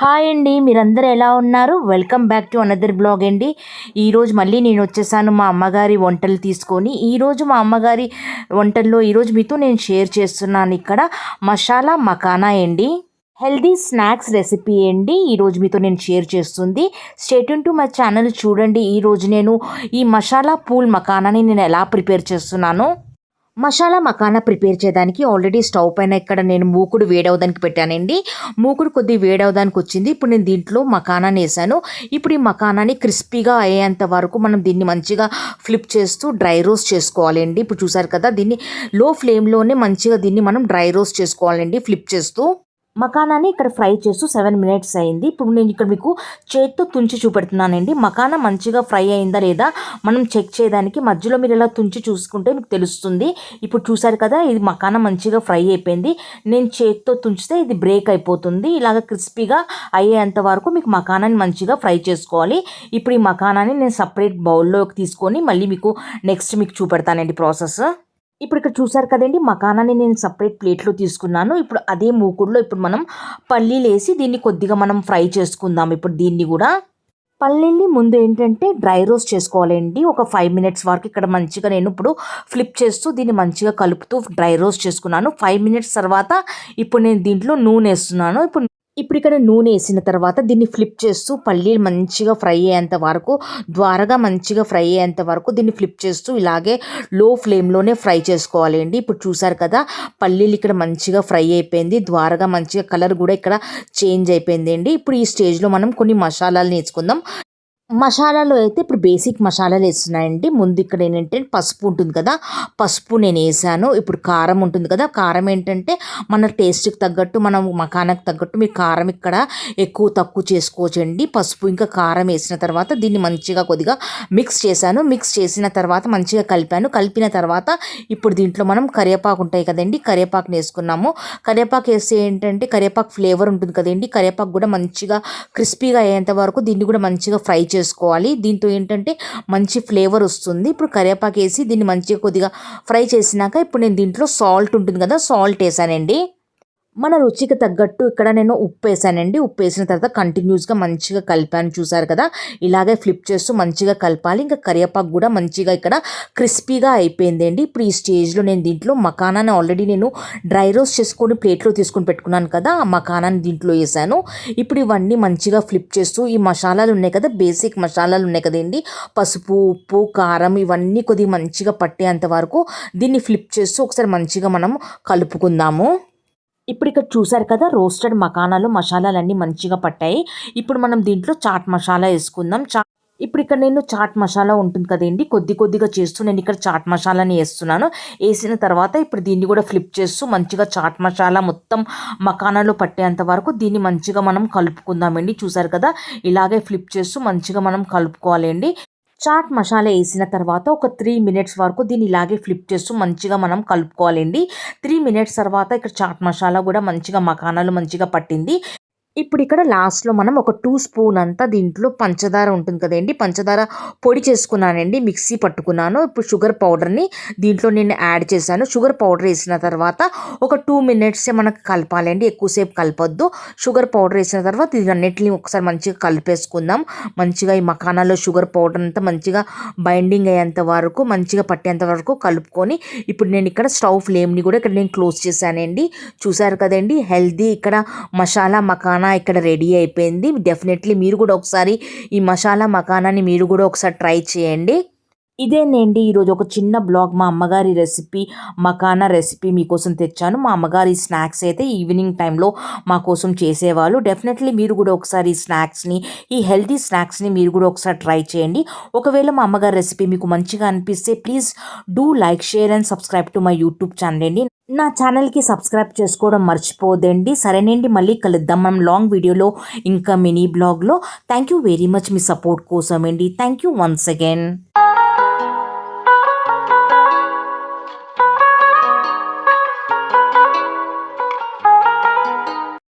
Hi అండి, మీరందరూ ఎలా ఉన్నారు? Welcome back to another blog అండి. ఈరోజు మళ్ళీ నేను వచ్చేసాను మా అమ్మగారి వంటలు తీసుకొని. ఈరోజు మా అమ్మగారి వంటల్లో ఈరోజు మీతో నేను షేర్ చేస్తున్నాను ఇక్కడ మసాలా మకానా అండి. హెల్దీ స్నాక్స్ రెసిపీ అండి ఈరోజు మీతో నేను షేర్ చేస్తుంది. Stay tune to my channel చూడండి. ఈరోజు నేను ఈ మసాలా పూల్ మకానాని నేను ఎలా ప్రిపేర్ చేస్తున్నాను. మసాలా మకానా ప్రిపేర్ చేయడానికి ఆల్రెడీ స్టవ్ పైన ఇక్కడ నేను మూకుడు వేడవడానికి పెట్టానండి. మూకుడు కొద్దిగా వేడవడానికి వచ్చింది. ఇప్పుడు నేను దీంట్లో మకానాని వేసాను. ఇప్పుడు ఈ మకానాని క్రిస్పీగా అయ్యేంత వరకు మనం దీన్ని మంచిగా ఫ్లిప్ చేస్తూ డ్రై రోస్ట్ చేసుకోవాలండి. ఇప్పుడు చూసారు కదా, దీన్ని లో ఫ్లేమ్లోనే మంచిగా దీన్ని మనం డ్రై రోస్ట్ చేసుకోవాలండి ఫ్లిప్ చేస్తూ. మకానాని ఇక్కడ ఫ్రై చేస్తూ 7 minutes అయింది. ఇప్పుడు నేను ఇక్కడ మీకు చేతితో తుంచి చూపెడుతున్నానండి. మకానా మంచిగా ఫ్రై అయిందా లేదా మనం చెక్ చేయడానికి మధ్యలో మీరు ఇలా తుంచి చూసుకుంటే మీకు తెలుస్తుంది. ఇప్పుడు చూసారు కదా, ఇది మకానా మంచిగా ఫ్రై అయిపోయింది. నేను చేతితో తుంచితే ఇది బ్రేక్ అయిపోతుంది. ఇలాగ క్రిస్పీగా అయ్యేంత వరకు మీకు మకానాని మంచిగా ఫ్రై చేసుకోవాలి. ఇప్పుడు ఈ మకానాని నేను సపరేట్ బౌల్లోకి తీసుకొని మళ్ళీ మీకు నెక్స్ట్ మీకు చూపెడతానండి ప్రాసెస్. ఇప్పుడు ఇక్కడ చూసారు కదండి, మకానాని నేను సపరేట్ ప్లేట్లో తీసుకున్నాను. ఇప్పుడు అదే మూకుడులో ఇప్పుడు మనం పల్లీలు వేసి దీన్ని కొద్దిగా మనం ఫ్రై చేసుకుందాం. ఇప్పుడు దీన్ని కూడా పల్లీని ముందు ఏంటంటే డ్రై రోస్ట్ చేసుకోవాలండి. ఒక 5 minutes వరకు ఇక్కడ మంచిగా నేను ఇప్పుడు ఫ్లిప్ చేస్తూ దీన్ని మంచిగా కలుపుతూ డ్రై రోస్ట్ చేసుకున్నాను. 5 minutes తర్వాత ఇప్పుడు నేను దీంట్లో నూనె వేస్తున్నాను. ఇప్పుడు ఇక్కడ నూనె వేసిన తర్వాత దీన్ని ఫ్లిప్ చేస్తూ పల్లీలు మంచిగా ఫ్రై అయ్యేంత వరకు ద్వారగా మంచిగా ఫ్రై అయ్యేంత వరకు దీన్ని ఫ్లిప్ చేస్తూ ఇలాగే లో ఫ్లేమ్లోనే ఫ్రై చేసుకోవాలి అండి. ఇప్పుడు చూసారు కదా, పల్లీలు ఇక్కడ మంచిగా ఫ్రై అయిపోయింది. ద్వారగా మంచిగా కలర్ కూడా ఇక్కడ చేంజ్ అయిపోయింది అండి. ఇప్పుడు ఈ స్టేజ్లో మనం కొన్ని మసాలాలు నేర్చుకుందాం. మసాలాలో అయితే ఇప్పుడు బేసిక్ మసాలాలు వేస్తున్నాయండి. ముందు ఇక్కడ ఏంటంటే పసుపు ఉంటుంది కదా, పసుపు నేను వేసాను. ఇప్పుడు కారం ఉంటుంది కదా, కారం ఏంటంటే మన టేస్ట్కి తగ్గట్టు మనం మకానాకు తగ్గట్టు మీరు కారం ఇక్కడ ఎక్కువ తక్కువ చేసుకోవచ్చండి. పసుపు ఇంకా కారం వేసిన తర్వాత దీన్ని మంచిగా కొద్దిగా మిక్స్ చేశాను. మిక్స్ చేసిన తర్వాత మంచిగా కలిపాను. కలిపిన తర్వాత ఇప్పుడు దీంట్లో మనం కరివేపాకు ఉంటాయి కదండి, కరివేపాకుని వేసుకున్నాము. కరివేపాకు వేస్తే ఏంటంటే కరివేపాకు ఫ్లేవర్ ఉంటుంది కదండి, కరివేపాకు కూడా మంచిగా క్రిస్పీగా అయ్యేంత వరకు దీన్ని కూడా మంచిగా ఫ్రై చేసుకోవాలి. దీంతో ఏంటంటే మంచి ఫ్లేవర్ వస్తుంది. ఇప్పుడు కరివేపాకు వేసి దీన్ని మంచిగా కొద్దిగా ఫ్రై చేసినాక ఇప్పుడు నేను దీంట్లో సాల్ట్ ఉంటుంది కదా, సాల్ట్ వేసానండి. మన రుచికి తగ్గట్టు ఇక్కడ నేను ఉప్పు వేసానండి. ఉప్పు వేసిన తర్వాత కంటిన్యూస్గా మంచిగా కలిపాను. చూసారు కదా, ఇలాగే ఫ్లిప్ చేస్తూ మంచిగా కలపాలి. ఇంకా కరివేపాకు కూడా మంచిగా ఇక్కడ క్రిస్పీగా అయిపోయిందండి. ఇప్పుడు ఈ స్టేజ్లో నేను దీంట్లో మకానాన్ని ఆల్రెడీ నేను డ్రై రోస్ట్ చేసుకొని ప్లేట్లో తీసుకొని పెట్టుకున్నాను కదా, ఆ మకానాన్ని దీంట్లో వేసాను. ఇప్పుడు ఇవన్నీ మంచిగా ఫ్లిప్ చేస్తూ ఈ మసాలాలు ఉన్నాయి కదా, బేసిక్ మసాలాలు ఉన్నాయి కదండి, పసుపు ఉప్పు కారం ఇవన్నీ కొద్దిగా మంచిగా పట్టేంత వరకు దీన్ని ఫ్లిప్ చేస్తూ ఒకసారి మంచిగా మనం కలుపుకుందాము. ఇప్పుడు ఇక్కడ చూసారు కదా, రోస్టెడ్ మకానాలు మసాలాలన్నీ మంచిగా పట్టాయి. ఇప్పుడు మనం దీంట్లో చాట్ మసాలా వేసుకుందాం. ఇప్పుడు ఇక్కడ నేను చాట్ మసాలా ఉంటుంది కదండి, కొద్దిగా చేస్తూ నేను ఇక్కడ చాట్ మసాలాని వేస్తున్నాను. వేసిన తర్వాత ఇప్పుడు దీన్ని కూడా ఫ్లిప్ చేస్తూ మంచిగా చాట్ మసాలా మొత్తం మకానాలో పట్టేంత వరకు దీన్ని మంచిగా మనం కలుపుకుందామండి. చూసారు కదా, ఇలాగే ఫ్లిప్ చేస్తూ మంచిగా మనం కలుపుకోవాలండి. చాట్ మసాలా వేసిన తర్వాత ఒక 3 minutes వరకు దీన్ని ఇలాగే ఫ్లిప్ చేస్తూ మంచిగా మనం కలుపుకోవాలండి. 3 minutes తర్వాత ఇక్కడ చాట్ మసాలా కూడా మంచిగా మకానాలు మంచిగా పట్టింది. ఇప్పుడు ఇక్కడ లాస్ట్లో మనం ఒక 2 spoon అంతా దీంట్లో పంచదార ఉంటుంది కదండి, పంచదార పొడి చేసుకున్నానండి, మిక్సీ పట్టుకున్నాను. ఇప్పుడు షుగర్ పౌడర్ని దీంట్లో నేను యాడ్ చేశాను. షుగర్ పౌడర్ వేసిన తర్వాత ఒక 2 minutes మనకు కలపాలండి, ఎక్కువసేపు కలపొద్దు. షుగర్ పౌడర్ వేసిన తర్వాత ఇది అన్నిటిని ఒకసారి మంచిగా కలిపేసుకుందాం. మంచిగా ఈ మకానాలో షుగర్ పౌడర్ అంతా మంచిగా బైండింగ్ అయ్యేంత వరకు మంచిగా పట్టేంత వరకు కలుపుకొని ఇప్పుడు నేను ఇక్కడ స్టవ్ ఫ్లేమ్ని కూడా ఇక్కడ నేను క్లోజ్ చేశానండి. చూసారు కదండి, హెల్దీ ఇక్కడ మసాలా మకానా ఇక్కడ రెడీ అయిపోయింది. డెఫినెట్లీ మీరు కూడా ఒకసారి ఈ మసాలా మకానాని మీరు కూడా ఒకసారి ట్రై చేయండి. ఇదేనండి ఈరోజు ఒక చిన్న బ్లాగ్, మా అమ్మగారి రెసిపీ మకానా రెసిపీ మీకోసం తెచ్చాను. మా అమ్మగారి స్నాక్స్ అయితే ఈవినింగ్ టైంలో మా కోసం చేసేవాళ్ళు. డెఫినెట్లీ మీరు కూడా ఒకసారి ఈ స్నాక్స్ని, ఈ హెల్తీ స్నాక్స్ని మీరు కూడా ఒకసారి ట్రై చేయండి. ఒకవేళ మా అమ్మగారి రెసిపీ మీకు మంచిగా అనిపిస్తే please do like, share and subscribe to my YouTube channel అండి. నా ఛానల్కి సబ్స్క్రైబ్ చేసుకోవడం మర్చిపోదండి. సరేనండి, మళ్ళీ కలుద్దాం మనం లాంగ్ వీడియోలో ఇంకా మినీ బ్లాగ్లో. థ్యాంక్ యూ వెరీ మచ్ మీ సపోర్ట్ కోసం అండి. Thank you once again.